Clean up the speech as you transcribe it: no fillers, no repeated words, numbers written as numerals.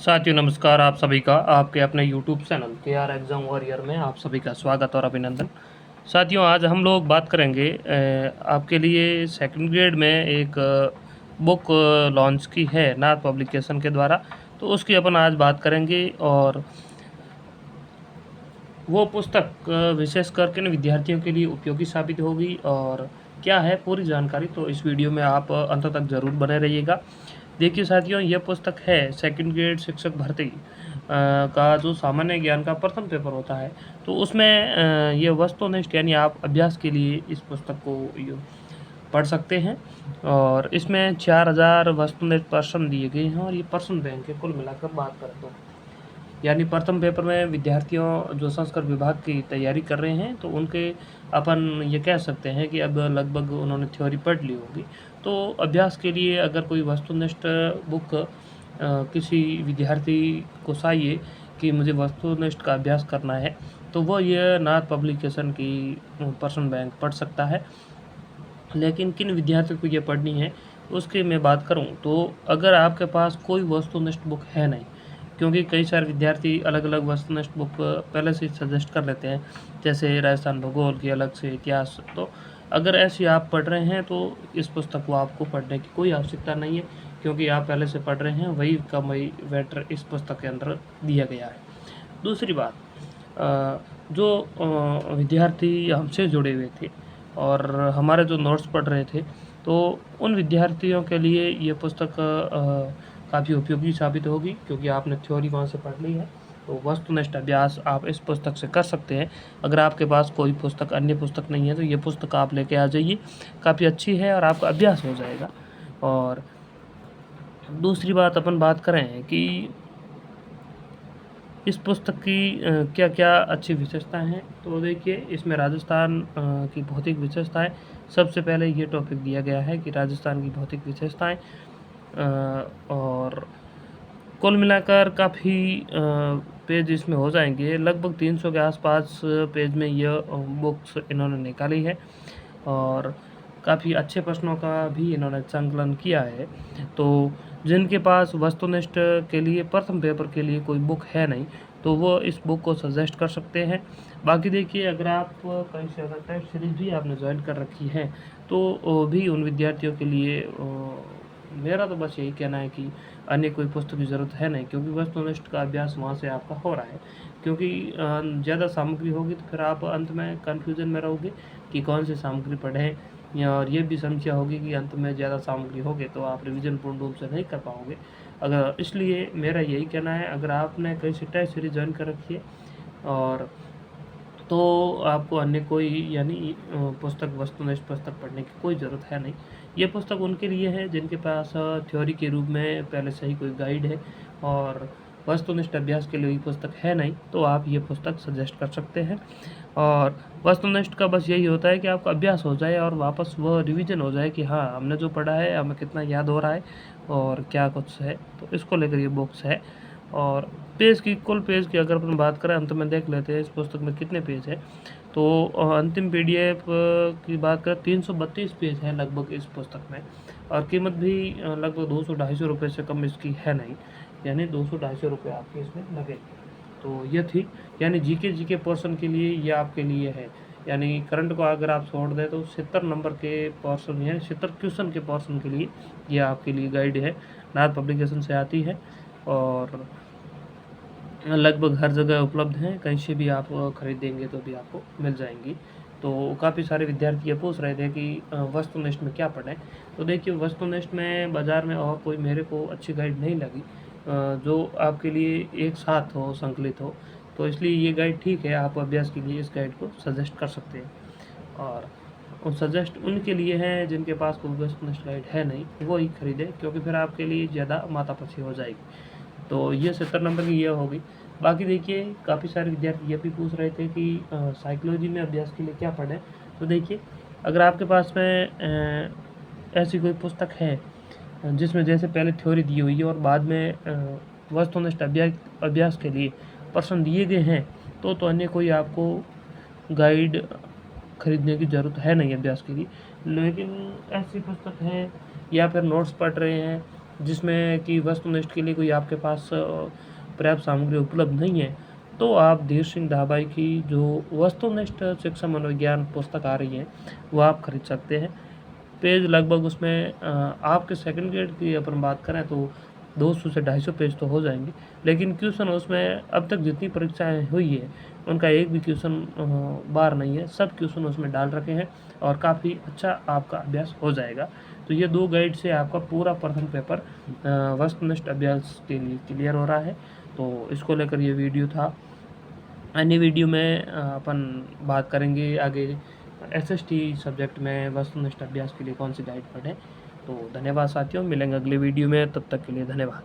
साथियों नमस्कार। आप सभी का आपके अपने YouTube channel KR exam warrior में आप सभी का स्वागत और अभिनंदन। साथियों आज हम लोग बात करेंगे आपके लिए सेकंड ग्रेड में एक बुक लॉन्च की है नाथ पब्लिकेशन के द्वारा, तो उसकी अपन आज बात करेंगे। और वो पुस्तक विशेष करके न विद्यार्थियों के लिए उपयोगी साबित होगी। और क्या है पूरी जानकारी तो इस वीडियो में आप अंत तक ज़रूर बने रहिएगा। देखिए साथियों, यह पुस्तक है सेकंड ग्रेड शिक्षक भर्ती का जो सामान्य ज्ञान का प्रथम पेपर होता है, तो उसमें ये वस्तुनिष्ठ यानी आप अभ्यास के लिए इस पुस्तक को पढ़ सकते हैं। और इसमें 4000 वस्तुनिष्ठ प्रश्न दिए गए हैं और ये प्रश्न बैंक है। कुल मिलाकर बात करें तो यानी प्रथम पेपर में विद्यार्थियों जो संस्कृत विभाग की तैयारी कर रहे हैं, तो उनके अपन ये कह सकते हैं कि अब लगभग उन्होंने थ्योरी पढ़ ली होगी। तो अभ्यास के लिए अगर कोई वस्तुनिष्ठ बुक किसी विद्यार्थी को चाहिए कि मुझे वस्तुनिष्ठ का अभ्यास करना है, तो वो ये नाथ पब्लिकेशन की प्रश्न बैंक पढ़ सकता है। लेकिन किन विद्यार्थियों को ये पढ़नी है उसकी मैं बात करूं तो अगर आपके पास कोई वस्तुनिष्ठ बुक है नहीं, क्योंकि कई सारे विद्यार्थी अलग अलग वस्तुनिष्ठ बुक पहले से सजेस्ट कर लेते हैं, जैसे राजस्थान भूगोल की अलग से इतिहास। तो अगर ऐसी आप पढ़ रहे हैं तो इस पुस्तक को आपको पढ़ने की कोई आवश्यकता नहीं है, क्योंकि आप पहले से पढ़ रहे हैं वही का वही मैटर इस पुस्तक के अंदर दिया गया है। दूसरी बात, जो विद्यार्थी हमसे जुड़े हुए थे और हमारे जो नोट्स पढ़ रहे थे, तो उन विद्यार्थियों के लिए ये पुस्तक काफ़ी उपयोगी साबित होगी, क्योंकि आपने थ्योरी वहाँ से पढ़ ली है। तो वस्तुनिष्ठ अभ्यास आप इस पुस्तक से कर सकते हैं। अगर आपके पास कोई पुस्तक अन्य पुस्तक नहीं है तो ये पुस्तक आप लेके आ जाइए, काफ़ी अच्छी है और आपका अभ्यास हो जाएगा। और दूसरी बात अपन बात करें कि इस पुस्तक की क्या क्या अच्छी विशेषताएं हैं, तो देखिए इसमें राजस्थान की भौतिक विशेषताएं सबसे पहले ये टॉपिक दिया गया है कि राजस्थान की भौतिक विशेषताएं। और कुल मिलाकर काफ़ी पेज इसमें हो जाएंगे, लगभग 300 के आसपास पेज में यह बुक्स इन्होंने निकाली है और काफ़ी अच्छे प्रश्नों का भी इन्होंने संकलन किया है। तो जिनके पास वस्तुनिष्ठ के लिए प्रथम पेपर के लिए कोई बुक है नहीं, तो वो इस बुक को सजेस्ट कर सकते हैं। बाकी देखिए, अगर आप कहीं से अगर टेस्ट सीरीज भी आपने ज्वाइन कर रखी है तो भी उन विद्यार्थियों के लिए मेरा तो बस यही कहना है कि अन्य कोई पुस्तक की ज़रूरत है नहीं, क्योंकि वस्तुनिष्ठ का अभ्यास वहाँ से आपका हो रहा है। क्योंकि ज़्यादा सामग्री होगी तो फिर आप अंत में कन्फ्यूज़न में रहोगे कि कौन सी सामग्री पढ़ें, या और ये भी समस्या होगी कि अंत में ज़्यादा सामग्री होगी तो आप रिवीजन पूर्ण रूप से नहीं कर पाओगे। अगर इसलिए मेरा यही कहना है, अगर आपने कहीं से टेस्ट सीरीज ज्वाइन कर रखी है और तो आपको अन्य कोई यानी पुस्तक वस्तुनिष्ठ पुस्तक पढ़ने की कोई ज़रूरत है नहीं। ये पुस्तक उनके लिए है जिनके पास थ्योरी के रूप में पहले से ही कोई गाइड है और वस्तुनिष्ठ अभ्यास के लिए ये पुस्तक है नहीं, तो आप ये पुस्तक सजेस्ट कर सकते हैं। और वस्तुनिष्ठ का बस यही होता है कि आपका अभ्यास हो जाए और वापस वह रिवीजन हो जाए कि हाँ, हमने जो पढ़ा है हमें कितना याद हो रहा है और क्या कुछ है, तो इसको लेकर ये बुक्स है। और पेज की कुल पेज की अगर अपन बात करें, अंत में देख लेते हैं इस पुस्तक में कितने पेज है। तो अंतिम PDF की बात करें 332 पेज है लगभग इस पुस्तक में, और कीमत भी लगभग 200-250 रुपये से कम इसकी है नहीं, यानी 200-250 रुपये आपके इसमें लगेंगे। तो ये थी यानी जीके पोर्शन के लिए ये आपके लिए है। यानी करंट को अगर आप छोड़ दें तो 70 नंबर के पोर्शन यानी 70 क्वेश्चन के पोर्शन के लिए ये आपके लिए गाइड है, नाथ पब्लिकेशन से आती है और लगभग हर जगह उपलब्ध हैं, कहीं से भी आप खरीदेंगे तो भी आपको मिल जाएंगी। तो काफ़ी सारे विद्यार्थी ये पूछ रहे थे कि वस्तुनिष्ठ में क्या पढ़ें। तो देखिए, वस्तुनिष्ठ में बाज़ार में और कोई मेरे को अच्छी गाइड नहीं लगी जो आपके लिए एक साथ हो, संकलित हो, तो इसलिए ये गाइड ठीक है। आप अभ्यास के लिए इस गाइड को सजेस्ट कर सकते हैं। और सजेस्ट उनके लिए है जिनके पास कोई वस्तुनिष्ठ गाइड है नहीं, वो ही खरीदें, क्योंकि फिर आपके लिए ज़्यादा माथापच्ची हो जाएगी। तो ये 70 नंबर की ये होगी। बाकी देखिए, काफ़ी सारे विद्यार्थी ये भी पूछ रहे थे कि साइकोलॉजी में अभ्यास के लिए क्या पढ़ें। तो देखिए, अगर आपके पास में ऐसी कोई पुस्तक है जिसमें जैसे पहले थ्योरी दी हुई है और बाद में वस्तुनिष्ठ अभ्यास के लिए प्रश्न दिए गए हैं, तो अन्य कोई आपको गाइड खरीदने की ज़रूरत है नहीं अभ्यास के लिए। लेकिन ऐसी पुस्तक है या फिर नोट्स पढ़ रहे हैं जिसमें कि वस्तुनिष्ठ के लिए कोई आपके पास पर्याप्त सामग्री उपलब्ध नहीं है, तो आप धीर सिंह धाबाई की जो वस्तुनिष्ठ शिक्षा मनोविज्ञान पुस्तक आ रही है, वो आप खरीद सकते हैं। पेज लगभग उसमें आपके सेकंड ग्रेड की अपन बात करें तो 200 से 250 पेज तो हो जाएंगे, लेकिन क्वेश्चन उसमें अब तक जितनी परीक्षाएं हुई है उनका एक भी क्वेश्चन बार नहीं है, सब क्वेश्चन उसमें डाल रखे हैं और काफ़ी अच्छा आपका अभ्यास हो जाएगा। तो ये 2 गाइड से आपका पूरा प्रथम पेपर वस्तुनिष्ठ अभ्यास के लिए क्लियर हो रहा है। तो इसको लेकर ये वीडियो था। अन्य वीडियो में अपन बात करेंगे आगे एसएसटी सब्जेक्ट में वस्तुनिष्ठ अभ्यास के लिए कौन सी गाइड पढ़ें। तो धन्यवाद साथियों, मिलेंगे अगले वीडियो में, तब तक के लिए धन्यवाद।